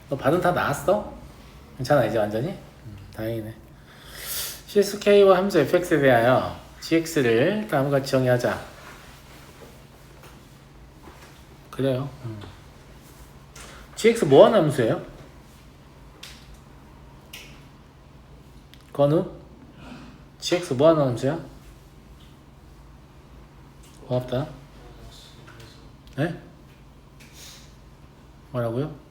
너 발음 다 나았어? 괜찮아 이제 완전히? 다행이네. CSK와 함수 fx에 대하여 gx를 다음과 같이 정의하자. 그래요. gx 뭐하는 함수예요? 건우? gx 뭐하는 함수야? 고맙다. 네? 뭐라고요?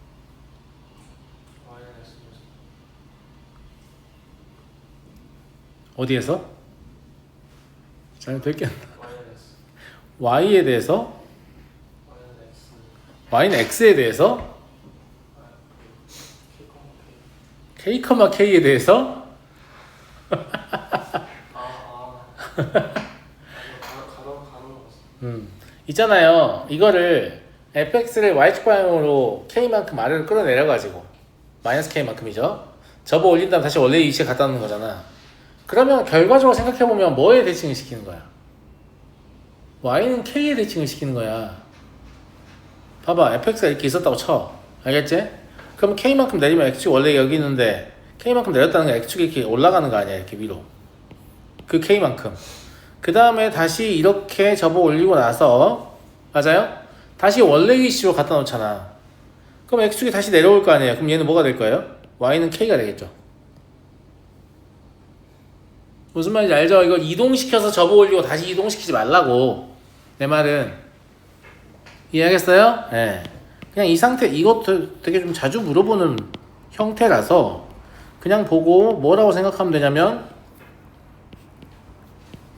어디에서? 잘 됐겠나? y에 대해서? y는 x에 대해서? k, k에 대해서? 있잖아요. 이거를 fx를 y축 방향으로 k만큼 아래로 끌어내려가지고 마이너스 k만큼이죠. 접어 올린 다음 다시 원래 위치에 갖다 놓는 거잖아. 그러면 결과적으로 생각해보면 뭐에 대칭을 시키는 거야? y는 k에 대칭을 시키는 거야. 봐봐, fx가 이렇게 있었다고 쳐. 알겠지? 그럼 k만큼 내리면 x축이 원래 여기 있는데 k만큼 내렸다는 건 x축이 이렇게 올라가는 거 아니야, 이렇게 위로. 그 k만큼. 그 다음에 다시 이렇게 접어 올리고 나서, 맞아요? 다시 원래 위치로 갖다 놓잖아. 그럼 x축이 다시 내려올 거 아니에요. 그럼 얘는 뭐가 될 거예요? y는 k가 되겠죠. 무슨 말인지 알죠? 이걸 이동시켜서 접어 올리고 다시 이동시키지 말라고. 내 말은 이해하겠어요? 네. 그냥 이 상태, 이것도 되게 좀 자주 물어보는 형태라서 그냥 보고 뭐라고 생각하면 되냐면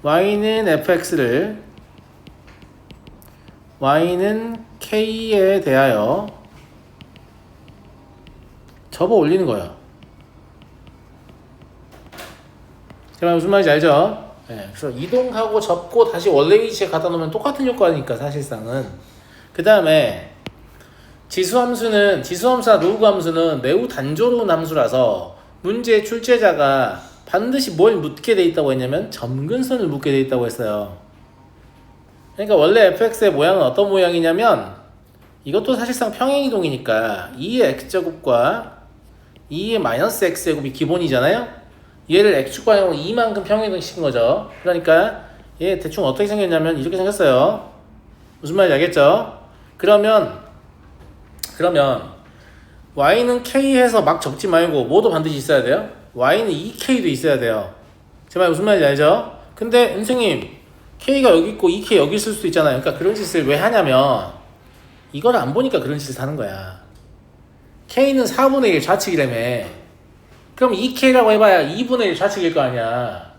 y는 fx를 y는 k에 대하여 접어 올리는 거예요. 제가 무슨 말인지 알죠? 네, 그래서 이동하고 접고 다시 원래 위치에 갖다 놓으면 똑같은 효과니까 사실상은. 그 다음에 지수함수나 로그함수는 매우 단조로운 함수라서 문제의 출제자가 반드시 뭘 묻게 돼 있다고 했냐면 점근선을 묻게 돼 있다고 했어요. 그러니까 원래 fx의 모양은 어떤 모양이냐면 이것도 사실상 평행이동이니까 2의 x제곱과 2의 마이너스 x제곱이 기본이잖아요. 얘를 x축 방향으로 2만큼 평행이동 시킨 거죠. 그러니까 얘 대충 어떻게 생겼냐면 이렇게 생겼어요. 무슨 말인지 알겠죠? 그러면 y는 k 해서 막 적지 말고 뭐도 반드시 있어야 돼요? y는 2k도 있어야 돼요. 제 말 무슨 말인지 알죠? 근데 선생님 k가 여기 있고 2k 여기 있을 수도 있잖아요. 그러니까 그런 짓을 왜 하냐면 이걸 안 보니까 그런 짓을 하는 거야. k는 4분의 1 좌측이라며. 그럼 2k라고 해봐야 2분의 1 좌측일 거 아니야.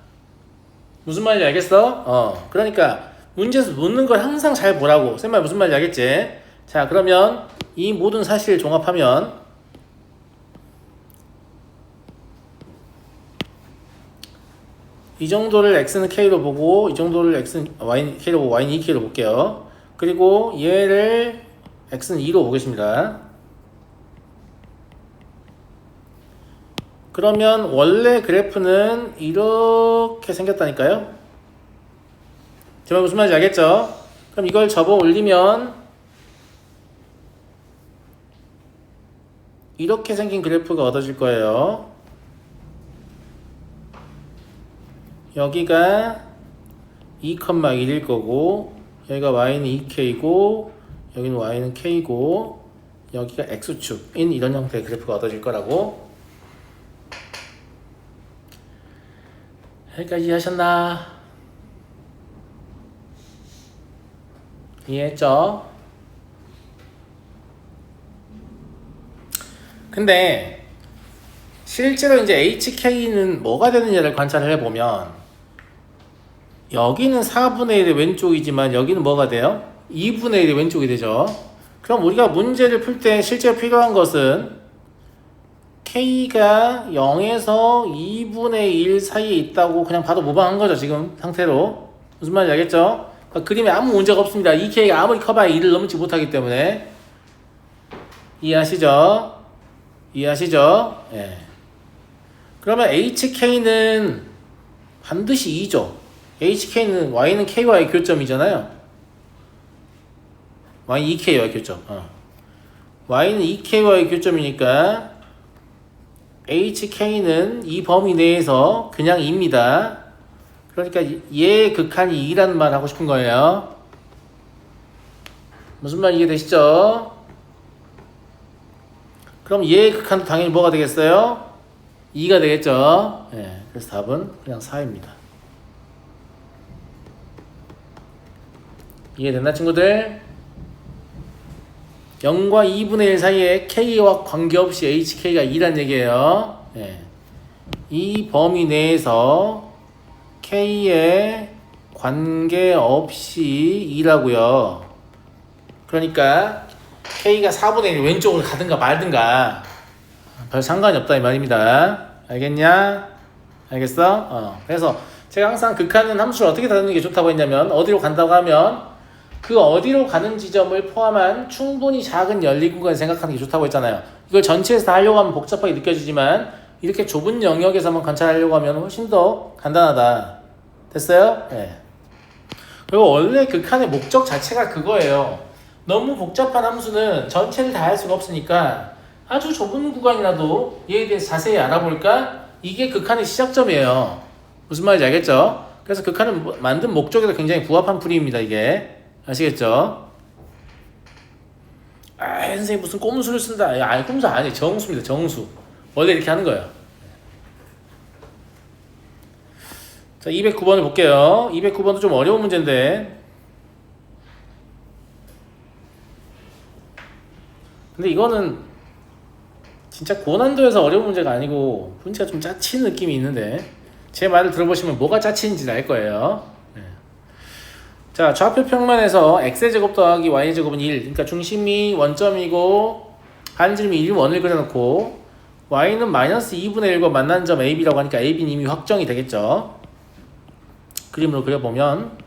무슨 말인지 알겠어? 그러니까 문제에서 묻는 걸 항상 잘 보라고. 쌤말 무슨 말인지 알겠지? 자, 그러면 이 모든 사실을 종합하면 이 정도를 x는 k로 보고 이 정도를 x는 k로 보고 y는 2k로 볼게요. 그리고 얘를 x는 2로 보겠습니다. 그러면 원래 그래프는 이렇게 생겼다니까요. 제 말 무슨 말인지 알겠죠? 그럼 이걸 접어 올리면 이렇게 생긴 그래프가 얻어질 거예요. 여기가 2,1일 거고 여기가 y는 2k이고 여기는 y는 k고 여기가 x축인 이런 형태의 그래프가 얻어질 거라고. 여기까지 하셨나? 이해했죠? 근데 실제로 이제 HK는 뭐가 되느냐를 관찰을 해보면 여기는 4분의 1의 왼쪽이지만 여기는 뭐가 돼요? 2분의 1의 왼쪽이 되죠. 그럼 우리가 문제를 풀 때 실제로 필요한 것은 K가 0에서 2분의 1 사이에 있다고 그냥 봐도 무방한 거죠. 지금 상태로. 무슨 말인지 알겠죠? 그러니까 그림에 아무 문제가 없습니다. 이 K가 아무리 커봐야 2를 넘지 못하기 때문에. 이해하시죠? 이해하시죠? 예. 그러면 HK는 반드시 2죠. HK는 Y는 K와의 교점이잖아요. Y 2K와의 교점. y는 2k와의 교점이니까 hk는 이 범위 내에서 그냥 2입니다. 그러니까 얘의 극한이 2라는 말 하고 싶은 거예요. 무슨 말 이해되시죠? 그럼 얘의 극한도 당연히 뭐가 되겠어요? 2가 되겠죠. 예, 그래서 답은 그냥 4입니다. 이해됐나 친구들? 0과 2분의 1 사이에 k와 관계없이 hk가 2란 얘기예요. 예. 이 범위 내에서 k에 관계없이 2라고요. 그러니까 k가 4분의 1 왼쪽으로 가든가 말든가 별 상관이 없다 이 말입니다. 알겠냐? 알겠어? 그래서 제가 항상 극한은 함수를 어떻게 다루는 게 좋다고 했냐면 어디로 간다고 하면 그 어디로 가는 지점을 포함한 충분히 작은 열린 공간을 생각하는 게 좋다고 했잖아요. 이걸 전체에서 다 하려고 하면 복잡하게 느껴지지만 이렇게 좁은 영역에서만 관찰하려고 하면 훨씬 더 간단하다. 됐어요? 네. 그리고 원래 극한의 목적 자체가 그거예요. 너무 복잡한 함수는 전체를 다 할 수가 없으니까 아주 좁은 구간이라도 얘에 대해서 자세히 알아볼까? 이게 극한의 시작점이에요. 무슨 말인지 알겠죠? 그래서 극한을 만든 목적에도 굉장히 부합한 풀이입니다. 이게 아시겠죠? 선생님 무슨 꼼수를 쓴다. 아니 꼼수 아니에요. 정수입니다. 정수. 원래 이렇게 하는 거예요. 자, 209번을 볼게요. 209번도 좀 어려운 문제인데 근데 이거는 진짜 고난도에서 어려운 문제가 아니고 문제가 좀 짜친 느낌이 있는데 제 말을 들어보시면 뭐가 짜친지 알 거예요. 네. 자, 좌표 평면에서 x제곱 더하기 y제곱은 1. 그러니까 중심이 원점이고 반지름이 1, 원을 그려놓고 y는 마이너스 2분의 1과 만난 점 ab라고 하니까 ab는 이미 확정이 되겠죠. 그림으로 그려보면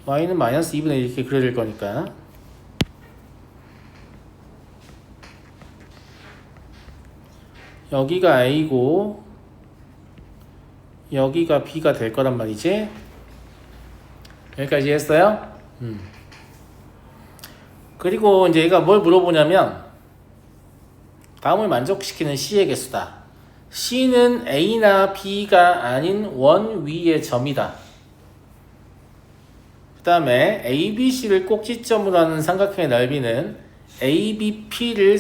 y는 마이너스 2분의 1 이렇게 그려질 거니까 여기가 a고 여기가 b가 될 거란 말이지. 여기까지 했어요? 그리고 이제 얘가 뭘 물어보냐면 다음을 만족시키는 c의 개수다. c는 a나 b가 아닌 원 위의 점이다. 그 다음에 ABC를 꼭지점으로 하는 삼각형의 넓이는 ABP를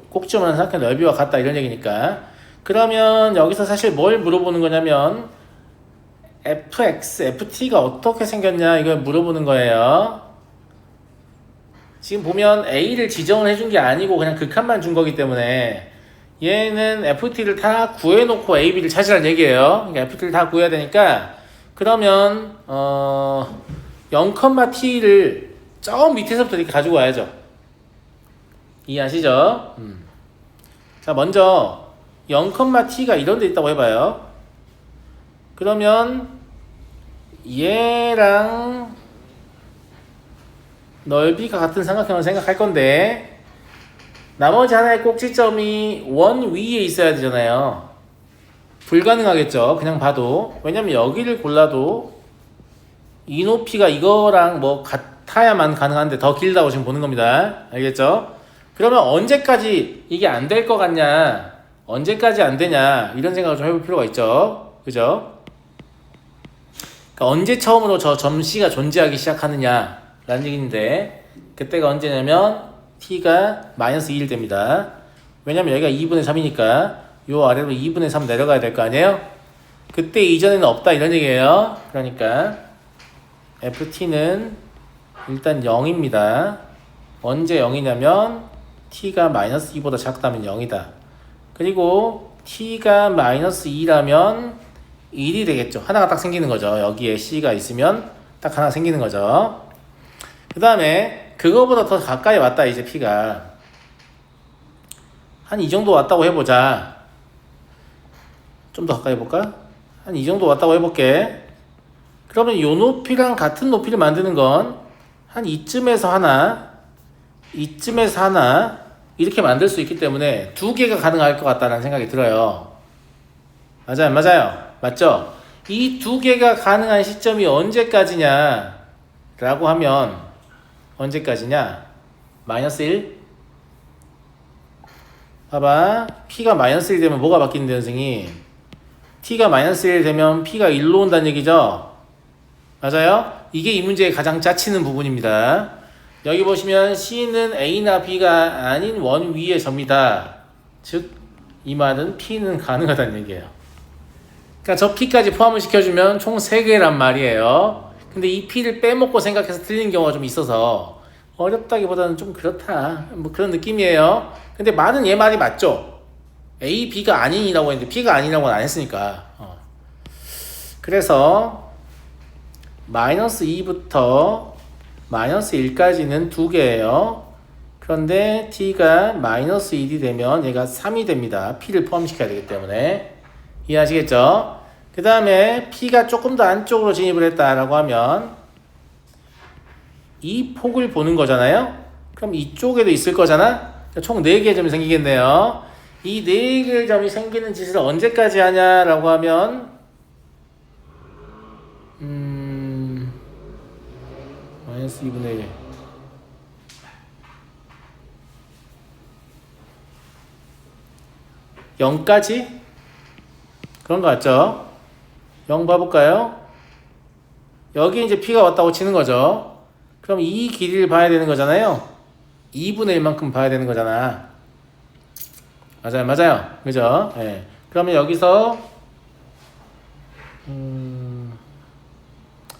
꼭지점으로 하는 삼각형의 넓이와 같다 이런 얘기니까 그러면 여기서 사실 뭘 물어보는 거냐면 FX, FT가 어떻게 생겼냐 이걸 물어보는 거예요. 지금 보면 A를 지정을 해준 게 아니고 그냥 극한만 준 거기 때문에 얘는 FT를 다 구해놓고 AB를 찾으라는 얘기예요. 그러니까 FT를 다 구해야 되니까 그러면 0,t를 저 밑에서부터 이렇게 가지고 와야죠. 이해하시죠? 자, 먼저 0,t가 이런 데 있다고 해봐요. 그러면 얘랑 넓이가 같은 삼각형을 생각할 건데 나머지 하나의 꼭지점이 원 위에 있어야 되잖아요. 불가능하겠죠. 그냥 봐도. 왜냐면 여기를 골라도 이 높이가 이거랑 뭐 같아야만 가능한데 더 길다고 지금 보는 겁니다. 알겠죠? 그러면 언제까지 이게 안 될 것 같냐, 언제까지 안 되냐 이런 생각을 좀 해볼 필요가 있죠. 그죠? 그러니까 언제 처음으로 저 점 C가 존재하기 시작하느냐 라는 얘기인데 그때가 언제냐면 t가 마이너스 2일 됩니다. 왜냐면 여기가 2분의 3이니까 요 아래로 2분의 3 내려가야 될 거 아니에요? 그때 이전에는 없다 이런 얘기예요. 그러니까 ft는 일단 0입니다. 언제 0이냐면 t가 마이너스 2보다 작다면 0이다. 그리고 t가 마이너스 2라면 1이 되겠죠. 하나가 딱 생기는 거죠. 여기에 c가 있으면 딱 하나 생기는 거죠. 그 다음에 그거보다 더 가까이 왔다 이제 p가 한 이 정도 왔다고 해보자. 좀 더 가까이 해볼까? 한 이 정도 왔다고 해볼게. 그러면 요 높이랑 같은 높이를 만드는 건 한 이쯤에서 하나, 이쯤에서 하나, 이렇게 만들 수 있기 때문에 두 개가 가능할 것 같다는 생각이 들어요. 맞아요, 맞아요. 맞죠? 이 두 개가 가능한 시점이 언제까지냐 라고 하면 언제까지냐? 마이너스 1? 봐봐. P가 마이너스 1 되면 뭐가 바뀌는데 선생님? T가 마이너스 1 되면 P가 1로 온다는 얘기죠? 맞아요? 이게 이 문제의 가장 짜치는 부분입니다. 여기 보시면 C는 A나 B가 아닌 원 위의 점이다. 즉, 이 말은 P는 가능하다는 얘기예요. 그러니까 저 P까지 포함을 시켜주면 총 3개란 말이에요. 근데 이 P를 빼먹고 생각해서 틀린 경우가 좀 있어서 어렵다기보다는 좀 그렇다. 뭐 그런 느낌이에요. 근데 말은 얘 말이 맞죠? A, B가 아닌이라고 했는데 P가 아니라고는 안 했으니까. 그래서 마이너스 2부터 마이너스 1까지는 2개예요. 그런데 T가 마이너스 1이 되면 얘가 3이 됩니다. P를 포함시켜야 되기 때문에. 이해하시겠죠? 그 다음에 P가 조금 더 안쪽으로 진입을 했다라고 하면 이 폭을 보는 거잖아요? 그럼 이쪽에도 있을 거잖아? 총 4개의 점이 생기겠네요. 이 4개의 점이 생기는 짓을 언제까지 하냐라고 하면 마이너스 2분의 1 0까지? 그런 거 같죠? 0 봐볼까요? 여기 이제 P가 왔다고 치는 거죠. 그럼 이 길이를 봐야 되는 거잖아요. 2분의 1만큼 봐야 되는 거잖아. 맞아요, 맞아요. 그죠? 예. 그러면 여기서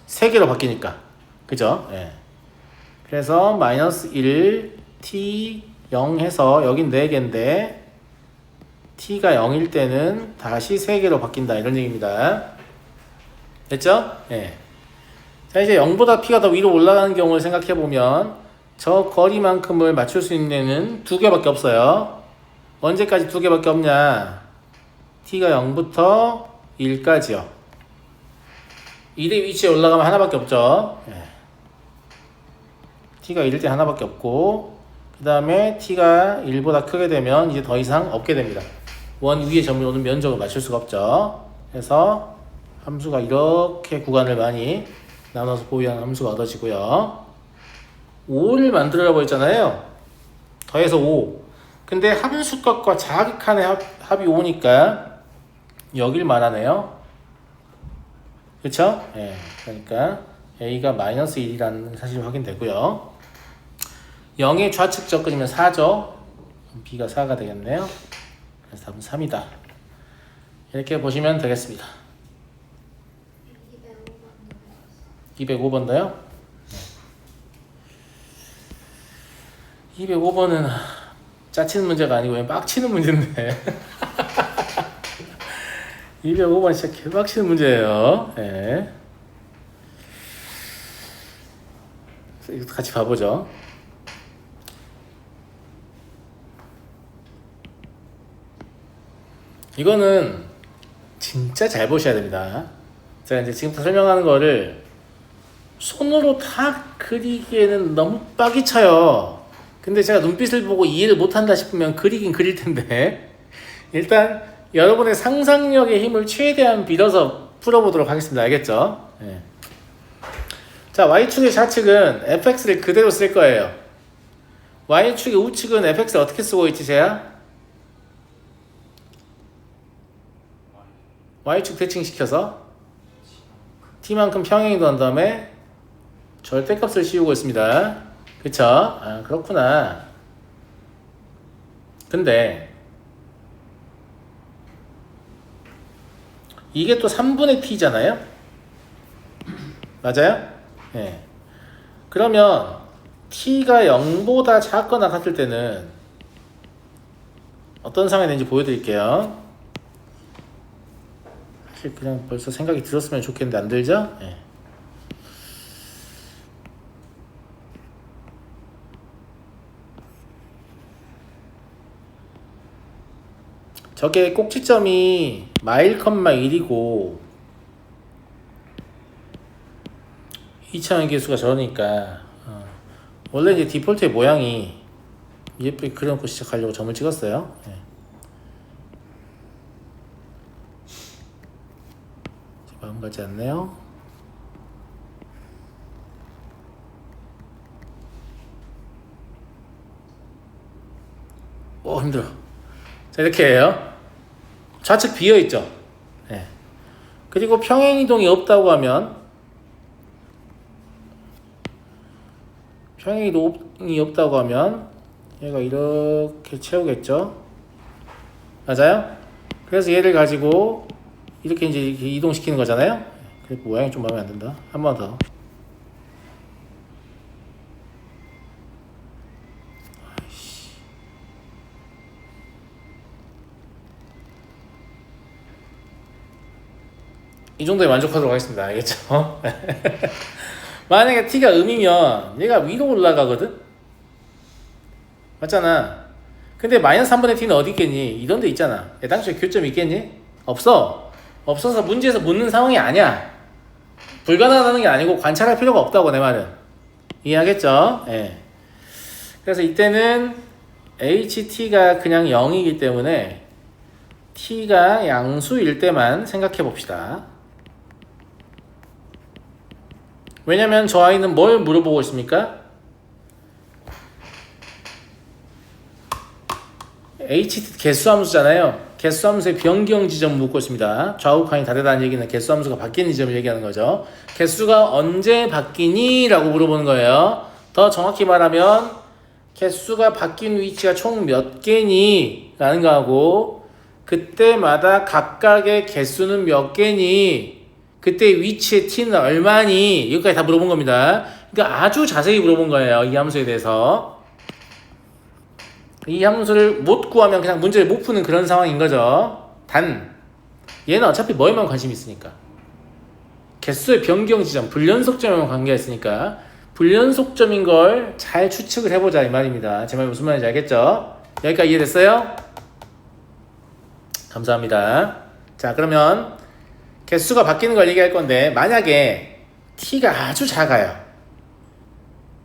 3개로 바뀌니까. 그죠? 예. 그래서 마이너스 1, t 0 해서 여긴 4개인데 t가 0일 때는 다시 3개로 바뀐다. 이런 얘기입니다. 됐죠? 예. 자, 이제 0보다 p가 더 위로 올라가는 경우를 생각해보면 저 거리만큼을 맞출 수 있는 애는 2개밖에 없어요. 언제까지 2개밖에 없냐? t가 0부터 1까지요. 1의 위치에 올라가면 하나밖에 없죠. 예. t가 1일 때 하나밖에 없고 그 다음에 t가 1보다 크게 되면 이제 더 이상 없게 됩니다. 원 위에 점을 오는 면적을 맞출 수가 없죠. 그래서 함수가 이렇게 구간을 많이 나눠서 보유한 함수가 얻어지고요. 5를 만들어라고 했잖아요. 더해서 5. 근데 함수값과 자극한의 합이 5니까 여길 말하네요. 그쵸? 예. 그러니까 a가 마이너스 1이라는 사실이 확인되고요. 0의 좌측 끄집으면 4죠. b가 4가 되겠네요. 그래서 답은 3이다. 이렇게 보시면 되겠습니다. 205번 더요? 205번은 짜치는 문제가 아니고 빡치는 문제인데 205번 진짜 개빡치는 문제예요. 예. 이것도 같이 봐보죠. 이거는 진짜 잘 보셔야 됩니다. 제가 이제 지금부터 설명하는 거를 손으로 다 그리기에는 너무 빡이 쳐요. 근데 제가 눈빛을 보고 이해를 못한다 싶으면 그리긴 그릴 텐데 일단 여러분의 상상력의 힘을 최대한 빌어서 풀어보도록 하겠습니다. 알겠죠? 네. 자, Y축의 좌측은 fx를 그대로 쓸 거예요. Y축의 우측은 fx를 어떻게 쓰고 있지, 쟤야? Y축 대칭시켜서 t만큼 평행이 된 다음에 절대값을 씌우고 있습니다. 그쵸? 아, 그렇구나. 근데 이게 또 3분의 t잖아요? 맞아요? 네. 그러면 t가 0보다 작거나 같을 때는 어떤 상황이 되는지 보여드릴게요. 사실 그냥 벌써 생각이 들었으면 좋겠는데 안 들죠? 네. 저게 꼭지점이 마일 컴마 1이고 2차원 계수가 저러니까 원래 이제 디폴트의 모양이 예쁘게 그려놓고 시작하려고 점을 찍었어요. 예. 마음 가지 않네요. 오, 힘들어. 자, 이렇게 해요. 좌측 비어있죠. 예. 그리고 평행이동이 없다고 하면, 평행이동이 없다고 하면 얘가 이렇게 채우겠죠. 맞아요? 그래서 얘를 가지고 이렇게 이제 이렇게 이동시키는 거잖아요. 그리고 모양이 좀 마음에 안 든다. 한 번 더. 이 정도에 만족하도록 하겠습니다. 알겠죠? 만약에 t가 음이면 얘가 위로 올라가거든? 맞잖아. 근데 마이너스 3분의 t는 어디 있겠니? 이런 데 있잖아. 당초에 교점이 있겠니? 없어. 없어서 문제에서 묻는 상황이 아니야. 불가능하다는 게 아니고 관찰할 필요가 없다고, 내 말은. 이해하겠죠? 예. 그래서 이때는 ht가 그냥 0이기 때문에 t가 양수일 때만 생각해 봅시다. 왜냐면 저 아이는 뭘 물어보고 있습니까? h 개수함수잖아요. 개수함수의 변경 지점 묻고 있습니다. 좌우 칸이 다르다는 얘기는 개수함수가 바뀌는 지점을 얘기하는 거죠. 개수가 언제 바뀌니? 라고 물어보는 거예요. 더 정확히 말하면 개수가 바뀐 위치가 총 몇 개니? 라는 거하고 그때마다 각각의 개수는 몇 개니? 그때 위치의 t는 얼마니? 여기까지 다 물어본 겁니다. 그러니까 아주 자세히 물어본 거예요. 이 함수에 대해서. 이 함수를 못 구하면 그냥 문제를 못 푸는 그런 상황인 거죠. 단 얘는 어차피 뭐에만 관심이 있으니까, 개수의 변경 지점, 불연속점에만 관계가 있으니까 불연속점인 걸 잘 추측을 해보자 이 말입니다. 제 말 무슨 말인지 알겠죠? 여기까지 이해됐어요? 감사합니다. 자, 그러면 개수가 바뀌는 걸 얘기할 건데, 만약에 t가 아주 작아요.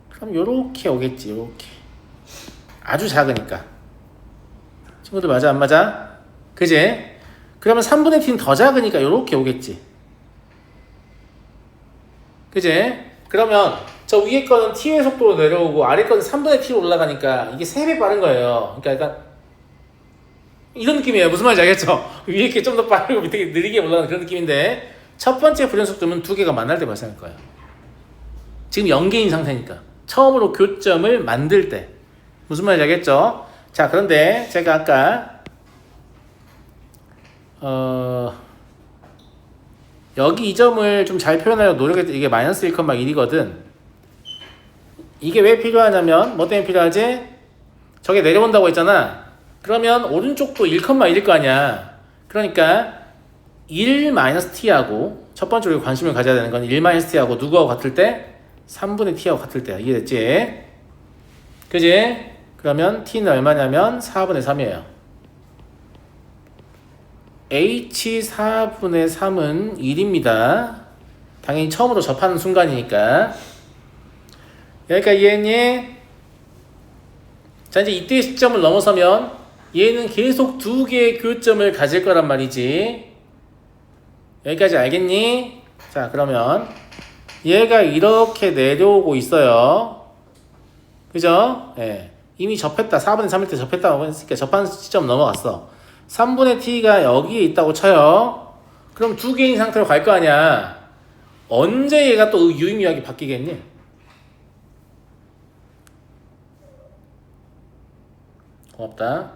그럼 요렇게 오겠지. 요렇게 아주 작으니까. 친구들 맞아 안 맞아? 그지? 그러면 3분의 t는 더 작으니까 요렇게 오겠지. 그지? 그러면 저 위에 거는 t의 속도로 내려오고 아래 거는 3분의 t로 올라가니까 이게 3배 빠른 거예요. 그러니까 약간 이런 느낌이에요. 무슨 말인지 알겠죠? 위에 게 좀 더 빠르고 밑에 게 느리게 올라가는 그런 느낌인데, 첫 번째 불연속점은 두 개가 만날 때 발생할 거예요. 지금 0개인 상태니까. 처음으로 교점을 만들 때. 무슨 말인지 알겠죠? 자, 그런데 제가 아까 여기 이 점을 좀 잘 표현하려고 노력했더니 이게 마이너스 1,1이거든. 이게 왜 필요하냐면, 뭐 때문에 필요하지? 저게 내려온다고 했잖아. 그러면 오른쪽도 1,1일 거 아니야. 그러니까 1-t하고 첫 번째로 관심을 가져야 되는 건 1-t하고 누구하고 같을 때? 3분의 t하고 같을 때야. 이해됐지? 그지? 그러면 t는 얼마냐면 4분의 3이에요. h 4분의 3은 1입니다. 당연히 처음으로 접하는 순간이니까. 여기까지 이해했니? 자, 이제 이때의 시점을 넘어서면 얘는 계속 두 개의 교점을 가질 거란 말이지. 여기까지 알겠니? 자, 그러면 얘가 이렇게 내려오고 있어요. 그죠? 예. 이미 접했다. 4분의 3일 때 접했다고 했으니까 접한 시점 넘어갔어. 3분의 t가 여기에 있다고 쳐요. 그럼 두 개인 상태로 갈 거 아니야. 언제 얘가 또 유의미하게 바뀌겠니? 고맙다.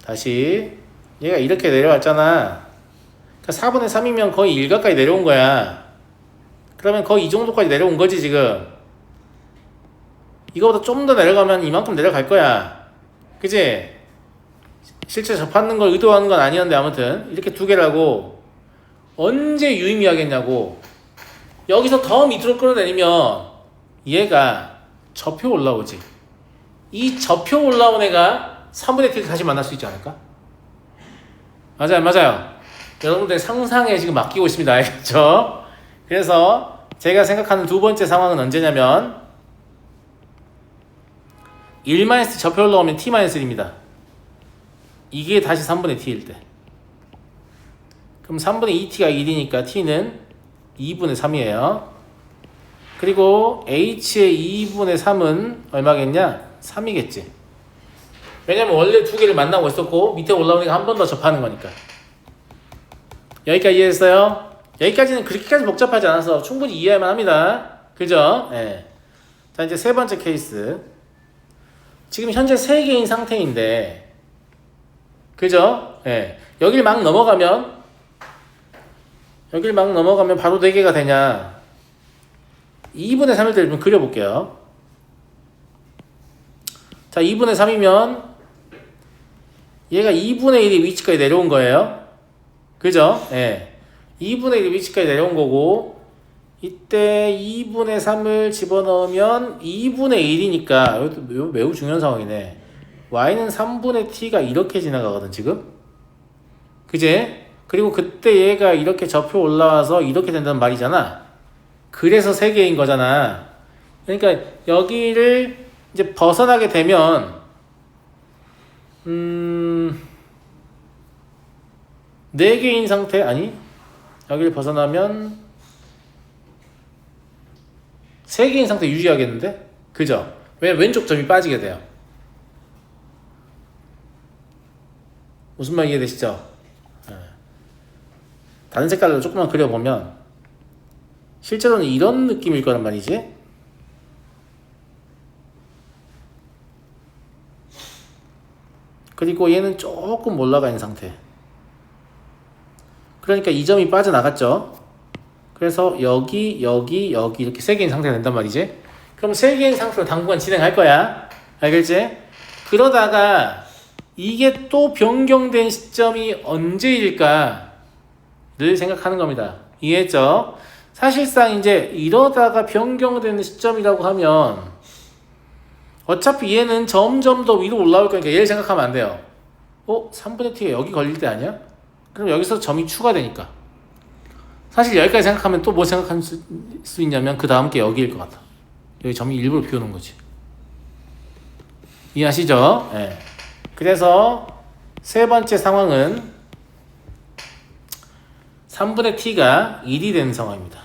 다시 얘가 이렇게 내려왔잖아. 그러니까 4분의 3이면 거의 1 가까이 내려온 거야. 그러면 거의 이 정도까지 내려온 거지 지금. 이거보다 좀 더 내려가면 이만큼 내려갈 거야. 그치? 실제 접하는 걸 의도하는 건 아니었는데 아무튼 이렇게 두 개라고. 언제 유의미하겠냐고. 여기서 더 밑으로 끌어내리면 얘가 접혀 올라오지. 이 접혀 올라온 애가 3분의 t를 다시 만날 수 있지 않을까? 맞아요. 여러분들 상상에 지금 맡기고 있습니다. 알겠죠? 그래서 제가 생각하는 두 번째 상황은 언제냐면 1-t 접해 올라오면 t-1입니다. 이게 다시 3분의 t일 때. 그럼 3분의 2t가 1이니까 t는 2분의 3이에요. 그리고 h의 2분의 3은 얼마겠냐? 3이겠지. 왜냐면 원래 두 개를 만나고 있었고 밑에 올라오니까 한 번 더 접하는 거니까. 여기까지 이해했어요? 여기까지는 그렇게까지 복잡하지 않아서 충분히 이해할 만합니다. 그죠? 예. 자, 이제 세 번째 케이스. 지금 현재 3개인 상태인데, 그죠? 예. 여길 막 넘어가면 바로 4개가 되냐? 2분의 3일 때 좀 그려볼게요. 자, 2분의 3이면 얘가 2분의 1이 위치까지 내려온 거예요. 그죠? 예. 2분의 1이 위치까지 내려온 거고, 이때 2분의 3을 집어넣으면 2분의 1이니까, 이것도 매우 중요한 상황이네. y는 3분의 t가 이렇게 지나가거든, 지금. 그지? 그리고 그때 얘가 이렇게 접혀 올라와서 이렇게 된다는 말이잖아. 그래서 3개인 거잖아. 그러니까 여기를 이제 벗어나게 되면 4개인 상태, 아니 여기를 벗어나면 3개인 상태 유지하겠는데? 그죠? 왜냐면 왼쪽 점이 빠지게 돼요. 무슨 말 이해되시죠? 다른 색깔로 조금만 그려보면 실제로는 이런 느낌일 거란 말이지. 그리고 얘는 조금 올라가 있는 상태. 그러니까 이 점이 빠져나갔죠. 그래서 여기 이렇게 3개인 상태가 된단 말이지. 그럼 3개인 상태로 당분간 진행할 거야. 알겠지? 그러다가 이게 또 변경된 시점이 언제일까를 생각하는 겁니다. 이해했죠? 사실상 이제 이러다가 변경되는 시점이라고 하면 어차피 얘는 점점 더 위로 올라올 거니까 얘를 생각하면 안 돼요. 3분의 t가 여기 걸릴 때 아니야? 그럼 여기서 점이 추가되니까. 사실 여기까지 생각하면 또 뭐 생각할 수 있냐면 그 다음 게 여기일 것 같아. 여기 점이 일부러 비워놓은 거지. 이해하시죠? 네. 그래서 세 번째 상황은 3분의 t가 1이 되는 상황입니다.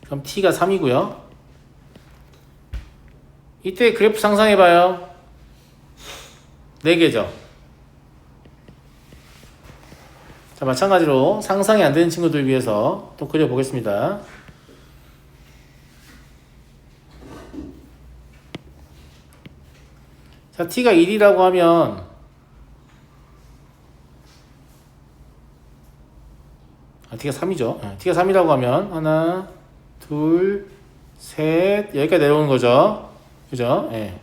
그럼 t가 3이고요. 이때 그래프 상상해봐요. 4개죠. 자, 마찬가지로 상상이 안 되는 친구들 위해서 또 그려보겠습니다. 자, t가 1이라고 하면 t가 3이죠. t가 3이라고 하면 하나, 둘, 셋 여기까지 내려오는 거죠. 그죠? 예.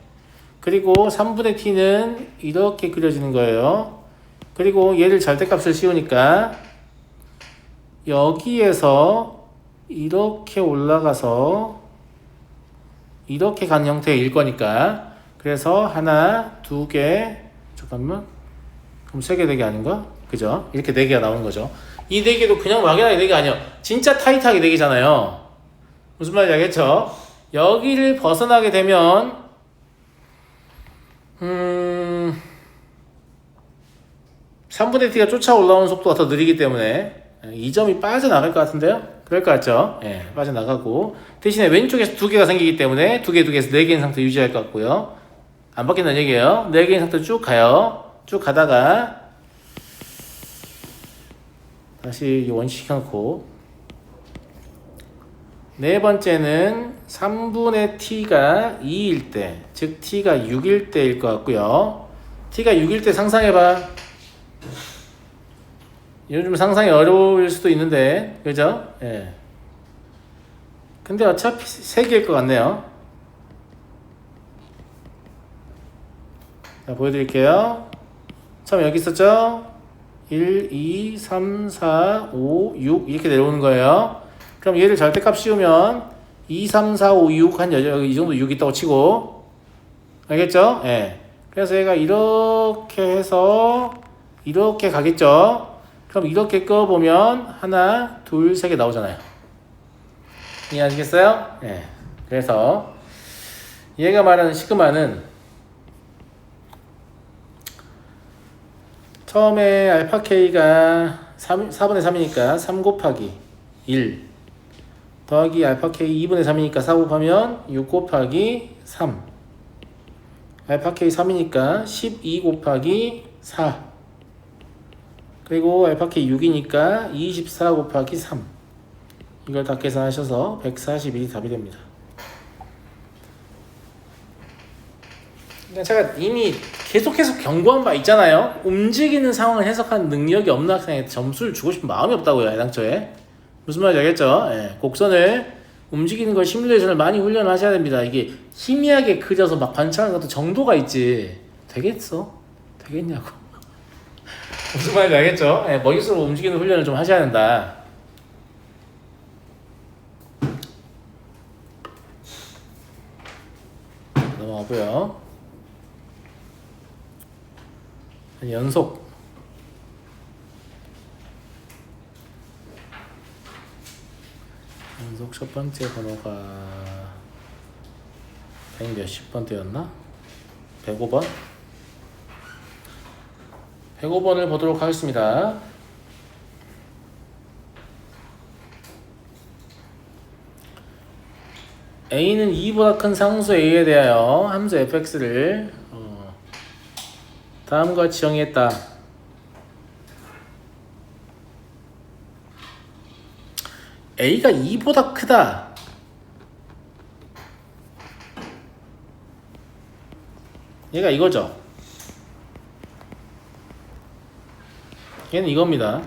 그리고 3분의 t는 이렇게 그려지는 거예요. 그리고 얘를 절대값을 씌우니까 여기에서 이렇게 올라가서 이렇게 가는 형태일 거니까 그래서 하나, 2개, 잠깐만 그럼 3개 4개 아닌가? 그죠? 이렇게 4개가 나오는 거죠. 이 4개도 그냥 막연하게 4개 아니야. 진짜 타이트하게 4개잖아요. 무슨 말인지 알겠죠? 여기를 벗어나게 되면 3분의 t가 쫓아 올라오는 속도가 더 느리기 때문에 이 점이 빠져나갈 것 같은데요? 그럴 것 같죠? 예, 빠져나가고 대신에 왼쪽에서 2개가 생기기 때문에 2개에서 4개인 상태 유지할 것 같고요. 안 바뀐다는 얘기예요. 4개인 상태 쭉 가요. 쭉 가다가 다시 원시 시켜놓고 네 번째는 3분의 t가 2일 때, 즉 t가 6일 때일 것 같고요. t가 6일 때 상상해봐. 요즘 상상이 어려울 수도 있는데, 그죠? 예. 근데 어차피 3개일 것 같네요. 자, 보여드릴게요. 처음 여기 있었죠? 1, 2, 3, 4, 5, 6 이렇게 내려오는 거예요. 그럼 얘를 절대값 씌우면 2, 3, 4, 5, 6 한 이 정도 6 있다고 치고 알겠죠? 예. 그래서 얘가 이렇게 해서 이렇게 가겠죠? 그럼 이렇게 꺼보면 하나, 둘, 3개 나오잖아요. 이해하시겠어요? 예. 그래서 얘가 말하는 시그마는 처음에 알파 K가 4분의 3이니까 3 곱하기 1 더하기 알파 K 2분의 3이니까 4 곱하면 6 곱하기 3 알파 K 3이니까 12 곱하기 4 그리고 알파 K 6이니까 24 곱하기 3 이걸 다 계산하셔서 141이 답이 됩니다. 제가 이미 계속해서 경고한 바 있잖아요. 움직이는 상황을 해석하는 능력이 없는 학생한테 점수를 주고 싶은 마음이 없다고요. 애당초에. 무슨 말인지 알겠죠? 예, 곡선을 움직이는 걸 시뮬레이션을 많이 훈련을 하셔야 됩니다. 이게 희미하게 그려서 막 관찰하는 것도 정도가 있지. 되겠어? 되겠냐고. 무슨 말인지 알겠죠? 예, 머릿속으로 움직이는 훈련을 좀 하셔야 된다. 넘어가고요. 연속 첫 번째 번호가 100몇십 번째였나? 105번? 105번을 보도록 하겠습니다. A는 2보다 큰 상수 A에 대하여 함수 fx를 다음과 같이 정의했다. A가 2보다 크다. 얘가 이거죠. 얘는 이겁니다.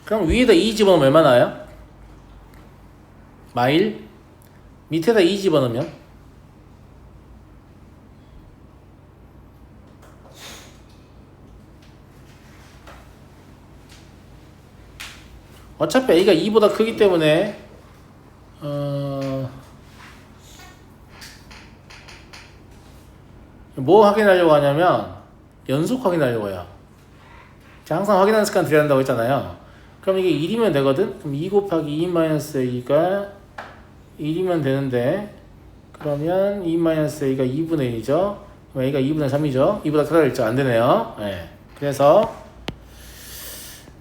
그럼 위에다 2 집어넣으면 얼마 나와요? 마일? 밑에다 2 집어넣으면? 어차피 A가 2보다 크기 때문에 뭐 확인하려고 하냐면 연속 확인하려고 해요. 항상 확인하는 습관 들여야 한다고 했잖아요. 그럼 이게 1이면 되거든? 그럼 2 곱하기 2-A가 1이면 되는데 그러면 2-A가 2분의 1이죠. 그럼 A가 2분의 3이죠. 2보다 크다 그랬죠. 안 되네요. 네. 그래서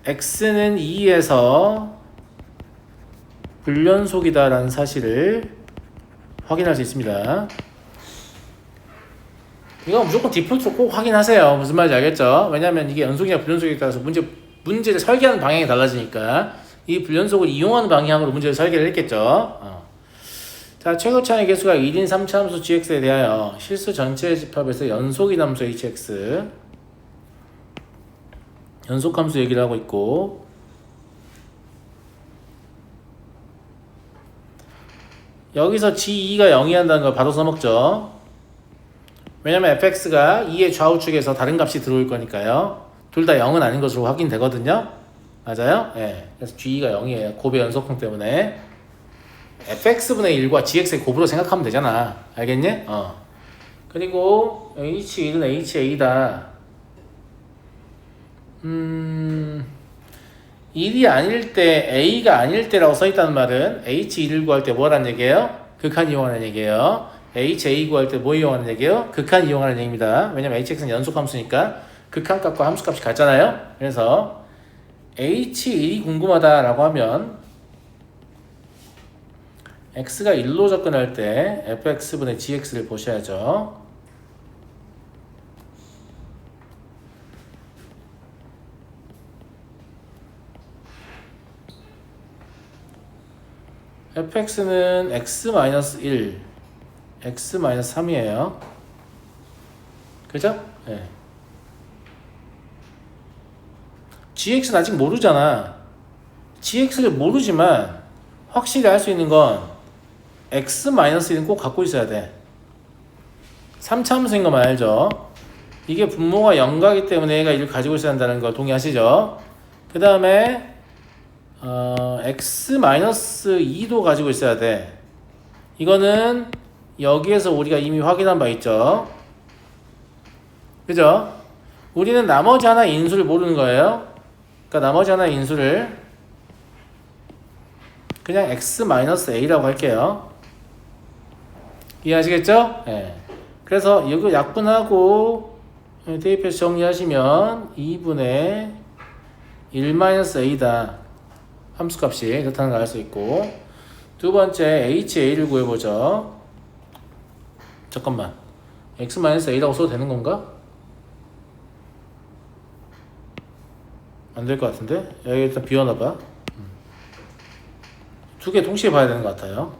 X는 2에서 불연속이다 라는 사실을 확인할 수 있습니다. 이거 무조건 디폴트로 꼭 확인하세요. 무슨 말인지 알겠죠? 왜냐면 이게 연속이나 불연속에 따라서 문제를 설계하는 방향이 달라지니까 이 불연속을 이용하는 방향으로 문제를 설계를 했겠죠. 자, 최고차의 개수가 1인 3차 함수 gx에 대하여 실수 전체 집합에서 연속인 함수 hx 연속함수 얘기를 하고 있고 여기서 g2가 0이 한다는 걸 바로 써먹죠. 왜냐면 fx가 2의 좌우축에서 다른 값이 들어올 거니까요. 둘 다 0은 아닌 것으로 확인되거든요. 맞아요? 네. 그래서 g2가 0이에요. 곱의 연속항 때문에 fx분의 1과 gx의 곱으로 생각하면 되잖아. 알겠니? 그리고 h1은 ha다. 1이 아닐 때 A가 아닐 때라고 써있다는 말은 H1을 구할 때 뭐라는 얘기예요? 극한 이용하는 얘기예요. HA 구할 때 뭐 이용하는 얘기예요? 극한 이용하는 얘기입니다. 왜냐면 HX는 연속함수니까 극한값과 함수값이 같잖아요. 그래서 H1이 궁금하다라고 하면 X가 1로 접근할 때 fx분의 gx를 보셔야죠. fx는 x-1, x-3이에요. 그죠? 네. gx는 아직 모르잖아. gx를 모르지만 확실히 알 수 있는 건 x-1은 꼭 갖고 있어야 돼. 3차 함수인 것만 알죠. 이게 분모가 0가기 때문에 얘가 1을 가지고 있어야 한다는 거 동의하시죠? 그 다음에 x-2도 가지고 있어야 돼. 이거는 여기에서 우리가 이미 확인한 바 있죠. 그죠? 우리는 나머지 하나의 인수를 모르는 거예요. 그러니까 나머지 하나의 인수를 그냥 x-a라고 할게요. 이해하시겠죠? 네. 그래서 이거 약분하고 대입해서 정리하시면 2분의 1-a다. 함수값이 그렇다는 걸 알 수 있고, 두 번째 ha를 구해보죠. 잠깐만, x-a라고 써도 되는 건가? 안 될 것 같은데? 여기 일단 비워놔봐. 두 개 동시에 봐야 되는 것 같아요.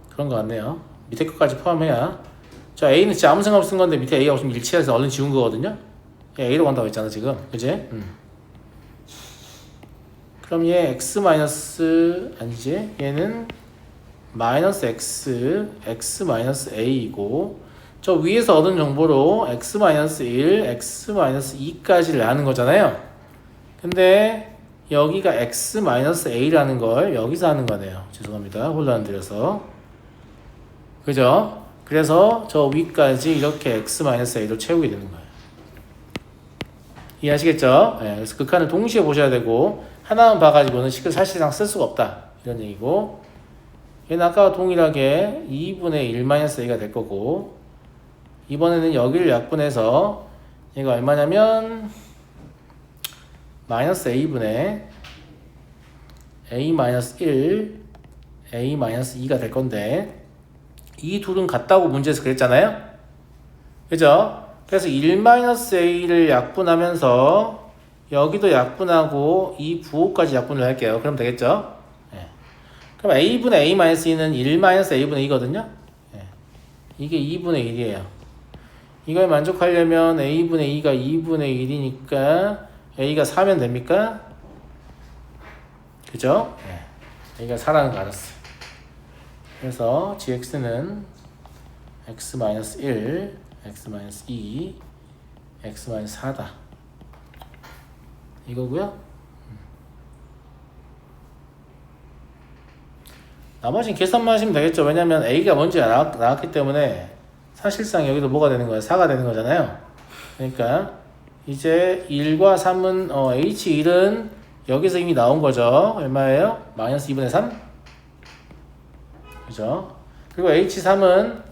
그런 것 같네요. 밑에 것까지 포함해야. 자, A는 진짜 아무 생각 없이 쓴 건데 밑에 A가 좀 일치해서 얼른 지운 거거든요. A로 간다고 했잖아 지금, 그지? 그럼 얘 x 마이너스 아니지? 얘는 마이너스 x 마이너스 a이고, 저 위에서 얻은 정보로 x 마이너스 1, x 마이너스 2까지를 아는 거잖아요. 근데 여기가 x 마이너스 a라는 걸 여기서 하는 거네요. 죄송합니다. 혼란 드려서. 그죠? 그래서 저 위까지 이렇게 x 마이너스 a로 채우게 되는 거예요. 이해하시겠죠? 네, 그래서 극한을 동시에 보셔야 되고, 하나만 봐가지고는 식을 사실상 쓸 수가 없다, 이런 얘기고, 얘는 아까와 동일하게 2분의 1-a가 될 거고, 이번에는 여기를 약분해서 얘가 얼마냐면 마이너스 a분의 a-1 a-2가 될 건데, 이 둘은 같다고 문제에서 그랬잖아요. 그죠? 그래서 1-a를 약분하면서 여기도 약분하고 이 부호까지 약분을 할게요. 그럼 되겠죠? 네. 그럼 a분의 a-2는 1-a분의 2거든요. 네. 이게 2분의 1이에요. 이걸 만족하려면 a분의 2가 2분의 1이니까 a가 4면 됩니까? 그죠? 네. a가 4라는 거 알았어요. 그래서 gx는 x-1, x-2, x-4다. 이거고요. 나머지는 계산만 하시면 되겠죠. 왜냐면 a가 먼저 나왔기 때문에 사실상 여기도 뭐가 되는 거예요? 4가 되는 거잖아요. 그러니까 이제 1과 3은 h1은 여기서 이미 나온 거죠. 얼마예요? 마이너스 2분의 3? 그죠? 그리고 h3은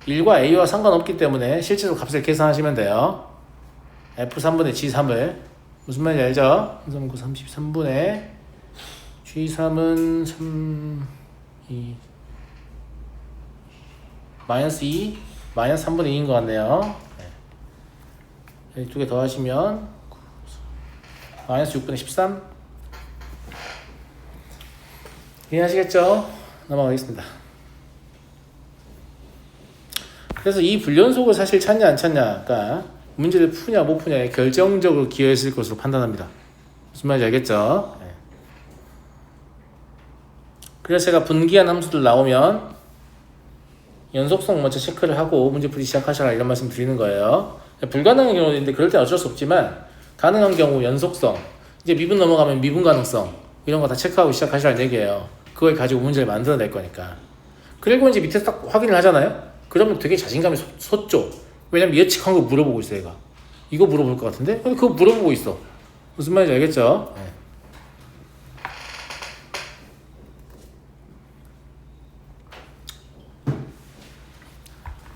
1과 a와 상관없기 때문에 실제로 값을 계산하시면 돼요. f3분의 g3을, 무슨 말인지 알죠? 33분의 g3은 2 마이너스 3분의 2인 것 같네요. 네. 두 개 더 하시면 마이너스 6분의 13. 이해하시겠죠? 넘어가겠습니다. 그래서 이 불연속을 사실 찾냐 안 찾냐가 문제를 푸냐 못 푸냐에 결정적으로 기여했을 것으로 판단합니다. 무슨 말인지 알겠죠? 네. 그래서 제가 분기한 함수들 나오면 연속성 먼저 체크를 하고 문제 풀이 시작하셔라, 이런 말씀 드리는 거예요. 불가능한 경우도 있는데 그럴 때 어쩔 수 없지만, 가능한 경우 연속성, 이제 미분 넘어가면 미분 가능성, 이런 거 다 체크하고 시작하시라는 얘기예요. 그걸 가지고 문제를 만들어낼 거니까. 그리고 이제 밑에 딱 확인을 하잖아요. 그러면 되게 자신감이 솟죠. 왜냐면 예측한 거 물어보고 있어. 얘가 이거 물어볼 것 같은데? 그거 물어보고 있어. 무슨 말인지 알겠죠? 네.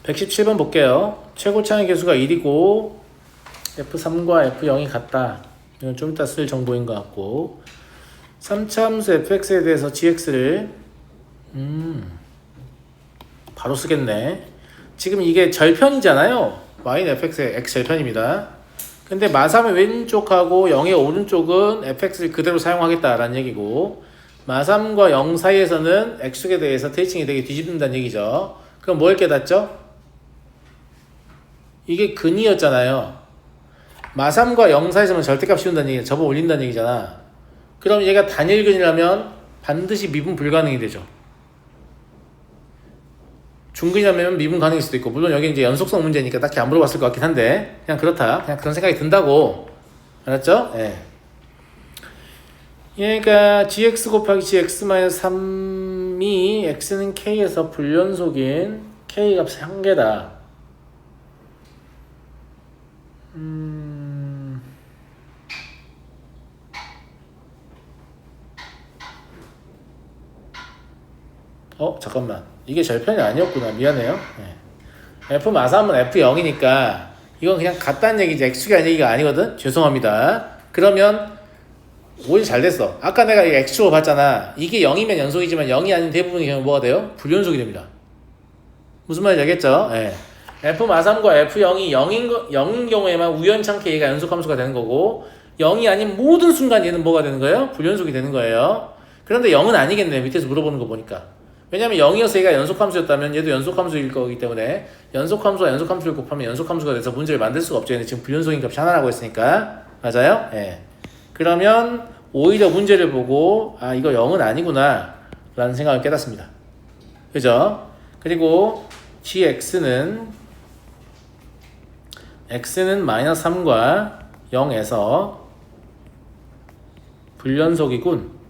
(117번) 볼게요. 최고차의 개수가 1이고 f3과 f0이 같다. 이건 좀 이따 쓸 정보인 것 같고, 3차 함수 fx에 대해서 gx를 바로 쓰겠네. 지금 이게 절편이잖아요. y는 fx의 x 절편입니다. 근데 마3의 왼쪽하고 0의 오른쪽은 fx를 그대로 사용하겠다라는 얘기고, 마3과 0 사이에서는 x축에 대해서 대칭이 되게 뒤집는다는 얘기죠. 그럼 뭘 깨닫죠? 이게 근이었잖아요. 마3과 0 사이에서는 절대값 씌운다는 얘기야. 접어 올린다는 얘기잖아. 그럼 얘가 단일근이라면 반드시 미분 불가능이 되죠. 중근이라면 미분 가능일 수도 있고, 물론 여기 이제 연속성 문제니까 딱히 안 물어봤을 것 같긴 한데, 그냥 그렇다. 그냥 그런 생각이 든다고. 알았죠? 예. 얘가 gx 곱하기 gx-3이 x는 k에서 불연속인 k 값의 한 개다. 잠깐만. 이게 절편이 아니었구나. 미안해요. 네. F 마삼은 F0이니까 이건 그냥 같다는 얘기지 X축이라는 얘기가 아니거든. 죄송합니다. 그러면 오히려 잘 됐어. 아까 내가 이 X축을 봤잖아. 이게 0이면 연속이지만 0이 아닌 대부분의 경우 뭐가 돼요? 불연속이 됩니다. 무슨 말인지 알겠죠? 네. F 마삼과 F0이 0인 경우에만 우연찮게 얘가 연속함수가 되는 거고 0이 아닌 모든 순간 얘는 뭐가 되는 거예요? 불연속이 되는 거예요. 그런데 0은 아니겠네. 밑에서 물어보는 거 보니까. 왜냐면 0이어서 얘가 연속함수였다면 얘도 연속함수일 거기 때문에 연속함수와 연속함수를 곱하면 연속함수가 돼서 문제를 만들 수가 없죠. 얘는 지금 불연속인 값이 하나라고 했으니까. 맞아요? 예. 그러면 오히려 문제를 보고 이거 0은 아니구나 라는 생각을 깨닫습니다. 그죠? 그리고 gx는 x는 마이너스 3과 0에서 불연속이군.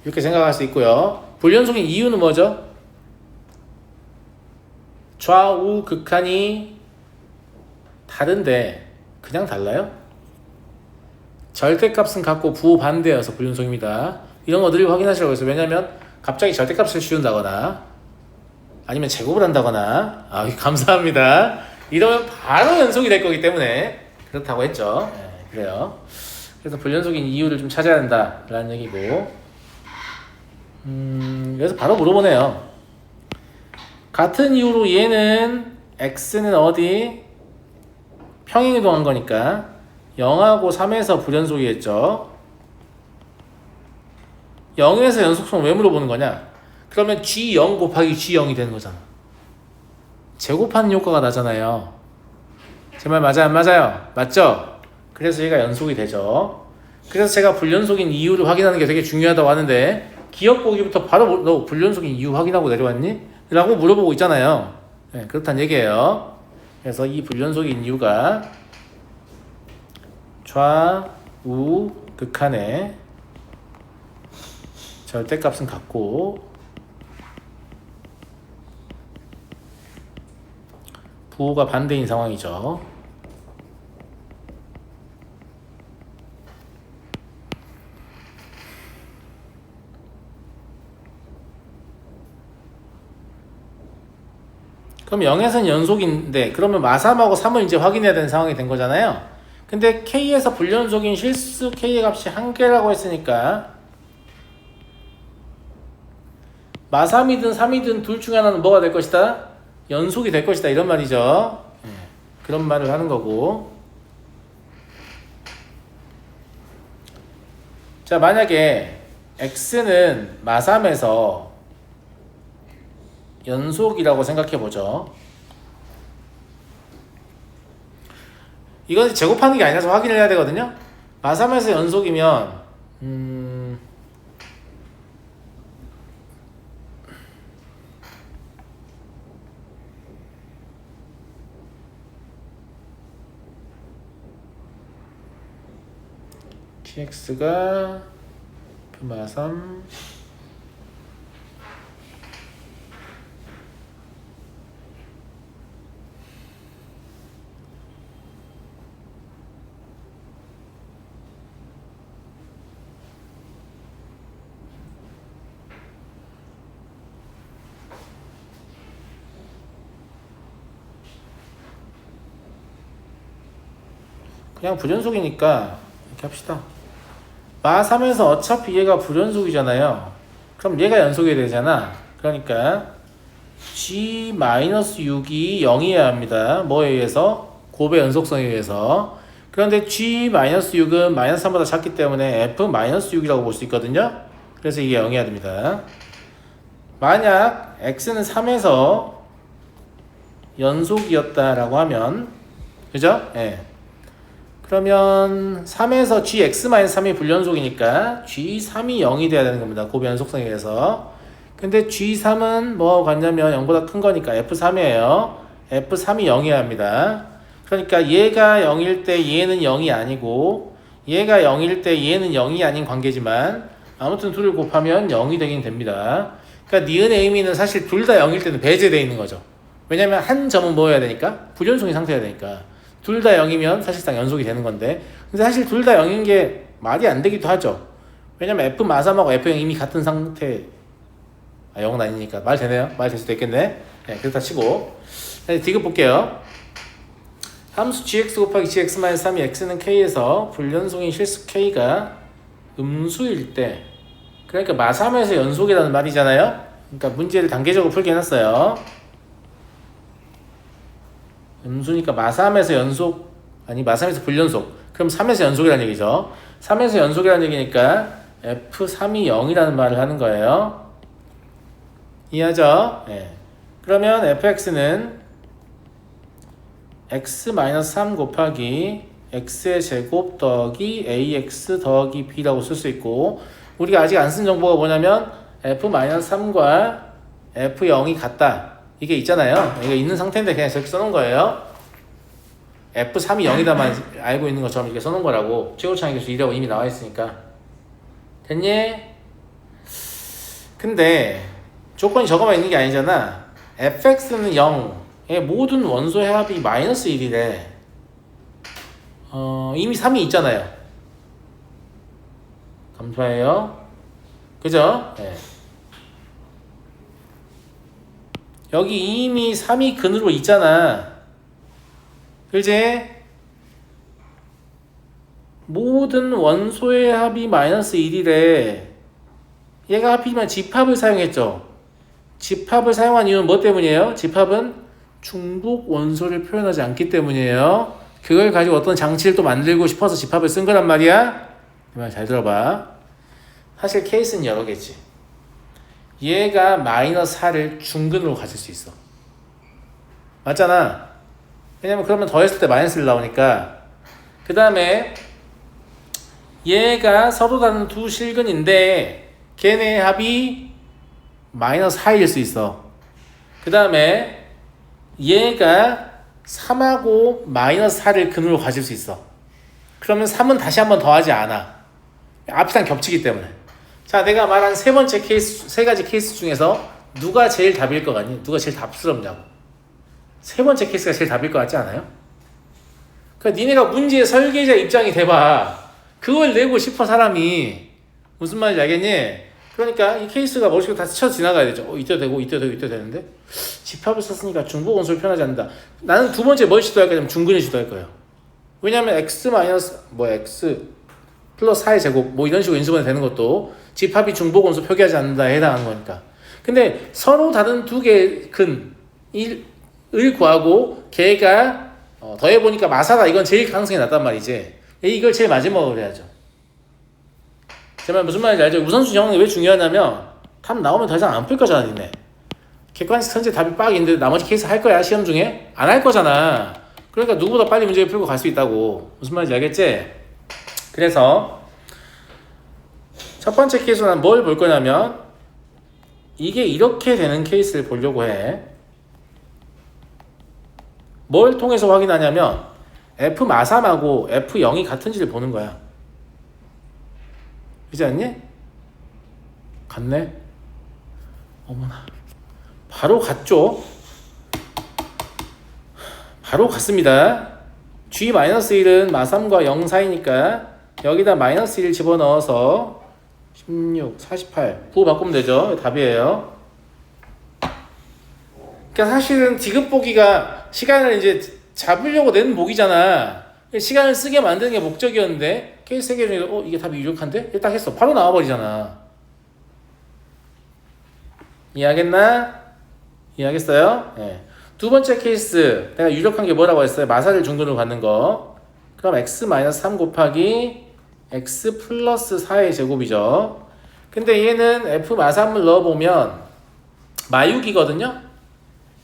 이렇게 생각할 수 있고요. 불연속인 이유는 뭐죠? 좌우 극한이 다른데 그냥 달라요? 절대값은 같고 부반대여서 불연속입니다. 이런 거 늘 확인하시라고 했어요. 왜냐면 갑자기 절대값을 씌운다거나 아니면 제곱을 한다거나 감사합니다. 이러면 바로 연속이 될 거기 때문에 그렇다고 했죠. 네, 그래요. 그래서 불연속인 이유를 좀 찾아야 된다라는 얘기고 그래서 바로 물어보네요. 같은 이유로 얘는 x는 어디? 평행이동한 거니까 0하고 3에서 불연속이겠죠. 0에서 연속성 왜 물어보는 거냐? 그러면 g0 곱하기 g0이 되는 거잖아. 제곱하는 효과가 나잖아요. 제 말 맞아요? 안 맞아요? 맞죠? 그래서 얘가 연속이 되죠. 그래서 제가 불연속인 이유를 확인하는 게 되게 중요하다고 하는데 기억 보기부터 바로 너 불연속인 이유 확인하고 내려왔니? 라고 물어보고 있잖아요. 네, 그렇다는 얘기예요. 그래서 이 불연속인 이유가 좌우 극한의 절대값은 같고 부호가 반대인 상황이죠. 그럼 0에서는 연속인데 그러면 마3하고 3을 이제 확인해야 되는 상황이 된 거잖아요. 근데 K에서 불연속인 실수 K의 값이 1개라고 했으니까 마3이든 3이든 둘 중에 하나는 뭐가 될 것이다? 연속이 될 것이다 이런 말이죠. 그런 말을 하는 거고. 자, 만약에 X는 마3에서 연속이라고 생각해 보죠. 이건 제곱하는 게 아니라서 확인을 해야 되거든요. 마3에서 연속이면 tx가 마3 그냥 불연속이니까 이렇게 합시다. 마3에서 어차피 얘가 불연속이잖아요. 그럼 얘가 연속이 되잖아. 그러니까 g-6이 0이어야 합니다. 뭐에 의해서? 곱의 연속성에 의해서. 그런데 g-6은 마이너스 3보다 작기 때문에 f-6이라고 볼 수 있거든요. 그래서 이게 0이어야 됩니다. 만약 x는 3에서 연속이었다라고 하면 그죠? 예. 그러면 3에서 gx-3이 불연속이니까 g3이 0이 돼야 되는 겁니다. 곱의 연속성에 의해서. 근데 g3은 뭐하고 같냐면 0보다 큰 거니까 f3이에요. f3이 0이어야 합니다. 그러니까 얘가 0일 때 얘는 0이 아니고 얘가 0일 때 얘는 0이 아닌 관계지만 아무튼 둘을 곱하면 0이 되긴 됩니다. 그러니까 니은의 의미는 사실 둘 다 0일 때는 배제되어 있는 거죠. 왜냐면 한 점은 뭐 해야 되니까? 불연속인 상태여야 되니까. 둘 다 0이면 사실상 연속이 되는 건데 근데 사실 둘 다 0인 게 말이 안 되기도 하죠. 왜냐면 F 마삼하고 F0 이미 같은 상태 아, 0은 아니니까 말 되네요. 말 될 수도 있겠네. 네, 그렇다 치고 디귿 볼게요. 함수 gx 곱하기 gx-3이 x는 k에서 불연속인 실수 k가 음수일 때, 그러니까 마3에서 연속이라는 말이잖아요. 그러니까 문제를 단계적으로 풀게 해놨어요. 음수니까 마3에서 연속, 아니 마3에서 불연속, 그럼 3에서 연속이라는 얘기죠. 3에서 연속이라는 얘기니까 f3이 0이라는 말을 하는 거예요. 이해하죠? 네. 그러면 fx는 x-3 곱하기 x의 제곱 더하기 ax 더하기 b라고 쓸 수 있고, 우리가 아직 안 쓴 정보가 뭐냐면 f-3과 f0이 같다, 이게 있잖아요. 이게 있는 상태인데 그냥 저렇게 써놓은 거예요. f3이 0이다만 알고 있는 것처럼 이렇게 써놓은 거라고. 최고차항 계수 2라고 이미 나와 있으니까. 됐니? 근데 조건이 저거만 있는 게 아니잖아. fx는 0의 모든 원소의 합이 마이너스 1이래. 이미 3이 있잖아요. 감사해요. 그죠? 네. 여기 이미 3이 근으로 있잖아. 그지? 모든 원소의 합이 마이너스 1이래. 얘가 하필이면 집합을 사용했죠. 집합을 사용한 이유는 뭐 때문이에요? 집합은 중복 원소를 표현하지 않기 때문이에요. 그걸 가지고 어떤 장치를 또 만들고 싶어서 집합을 쓴 거란 말이야. 이 말 잘 들어봐. 사실 케이스는 여러 개지. 얘가 마이너스 4를 중근으로 가질 수 있어. 맞잖아. 왜냐면 그러면 더했을 때 마이너스 1 나오니까. 그 다음에 얘가 서로 다른 두 실근인데 걔네의 합이 마이너스 4일 수 있어. 그 다음에 얘가 3하고 마이너스 4를 근으로 가질 수 있어. 그러면 3은 다시 한번 더하지 않아. 앞이랑 겹치기 때문에. 자, 내가 말한 세 번째 케이스, 세 가지 케이스 중에서 누가 제일 답일 것 같니? 누가 제일 답스럽냐고. 세 번째 케이스가 제일 답일 것 같지 않아요? 그러니까 니네가 문제의 설계자 입장이 돼봐. 그걸 내고 싶어 사람이. 무슨 말인지 알겠니? 그러니까 이 케이스가 머릿속에 다 스쳐 지나가야 되죠. 이때 되고 이때 되고 이때 되는데 집합을 썼으니까 중복 원소를 표현하지 않는다. 나는 두 번째 뭘 시도할 거냐면 중근을 시도할 거예요. 왜냐면 x 플러스 4의 제곱 뭐 이런 식으로 인수분해 되는 것도 집합이 중복 원소 표기하지 않는다에 해당하는 거니까. 근데 서로 다른 두 개의 근을 구하고 걔가 더해보니까 마사다, 이건 제일 가능성이 낮단 말이지. 이걸 제일 마지막으로 해야죠. 제 말 무슨 말인지 알죠? 우선순위 정하는 게 왜 중요하냐면 답 나오면 더 이상 안 풀 거잖아. 니네 객관식 선제 답이 빡 있는데 나머지 케이스 할 거야? 시험 중에? 안 할 거잖아. 그러니까 누구보다 빨리 문제를 풀고 갈 수 있다고. 무슨 말인지 알겠지? 그래서 첫 번째 케이스는 뭘 볼 거냐면 이게 이렇게 되는 케이스를 보려고 해. 뭘 통해서 확인하냐면 F-3하고 F0이 같은지를 보는 거야. 그렇지 않니? 같네? 어머나. 바로 같죠? 바로 같습니다. G-1은 마3과 0 사이니까 여기다 마이너스 1 집어넣어서 16, 48 부호 바꾸면 되죠. 답이에요. 그러니까 사실은 디귿 보기가 시간을 이제 잡으려고 낸 보기잖아. 시간을 쓰게 만드는 게 목적이었는데 케이스 3개 중에 이게 답이 유력한데? 딱 했어. 바로 나와버리잖아. 이해하겠나? 이해하겠어요? 네. 두 번째 케이스 내가 유력한 게 뭐라고 했어요? 마사를 중근으로 갖는 거. 그럼 x-3 곱하기 x 플러스 4의 제곱이죠. 근데 얘는 f-3을 넣어보면 마육이거든요.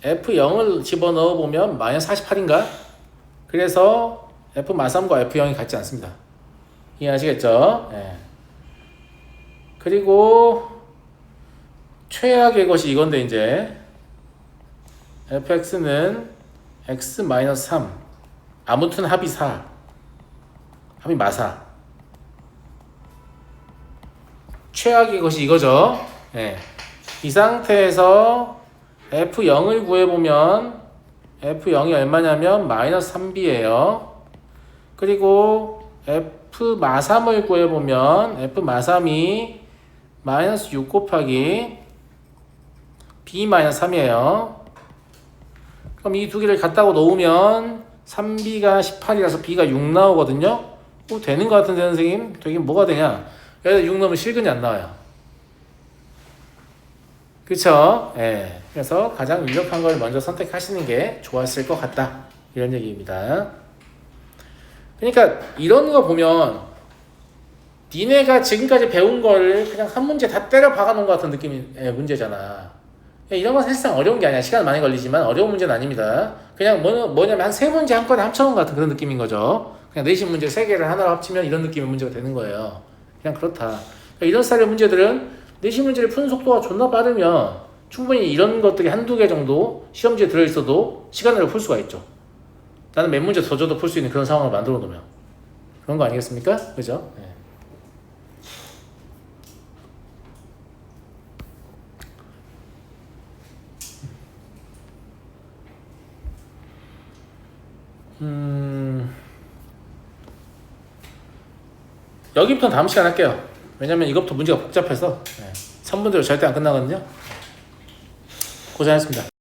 f0을 집어넣어보면 마이너스 48인가? 그래서 f-3과 f0이 같지 않습니다. 이해하시겠죠? 네. 그리고 최악의 것이 이건데 이제 fx는 x-3 아무튼 합이 4 합이 마사. 최악의 것이 이거죠. 네. 이 상태에서 f0을 구해보면 f0이 얼마냐면 마이너스 3b예요. 그리고 f-3을 구해보면 f-3이 마이너스 6 곱하기 b-3이에요. 그럼 이 두 개를 갖다고 놓으면 3b가 18이라서 b가 6 나오거든요. 되는 것 같은데 선생님? 되긴 뭐가 되냐? 여기다 6 넣으면 실근이 안 나와요. 그쵸? 예. 그래서 가장 유력한 걸 먼저 선택하시는 게 좋았을 것 같다. 이런 얘기입니다. 그러니까 이런 거 보면 니네가 지금까지 배운 거를 그냥 한 문제 다 때려 박아 놓은 것 같은 느낌의 문제잖아. 이런 건 사실상 어려운 게 아니야. 시간 많이 걸리지만 어려운 문제는 아닙니다. 그냥 뭐냐면 한 세 문제 한꺼번에 합쳐놓은 것 같은 그런 느낌인 거죠. 그냥 내신 문제 세 개를 하나로 합치면 이런 느낌의 문제가 되는 거예요. 그냥 그렇다. 그러니까 이런 스타일의 문제들은 내신 문제를 푸는 속도가 존나 빠르면 충분히 이런 것들이 한두 개 정도 시험지에 들어있어도 시간으로 풀 수가 있죠. 나는 몇 문제 더 줘도 풀 수 있는 그런 상황을 만들어 놓으면. 그런 거 아니겠습니까? 그죠? 네. 여기부터는 다음 시간 할게요. 왜냐면 이것부터 문제가 복잡해서 3분대로 절대 안 끝나거든요. 고생하셨습니다.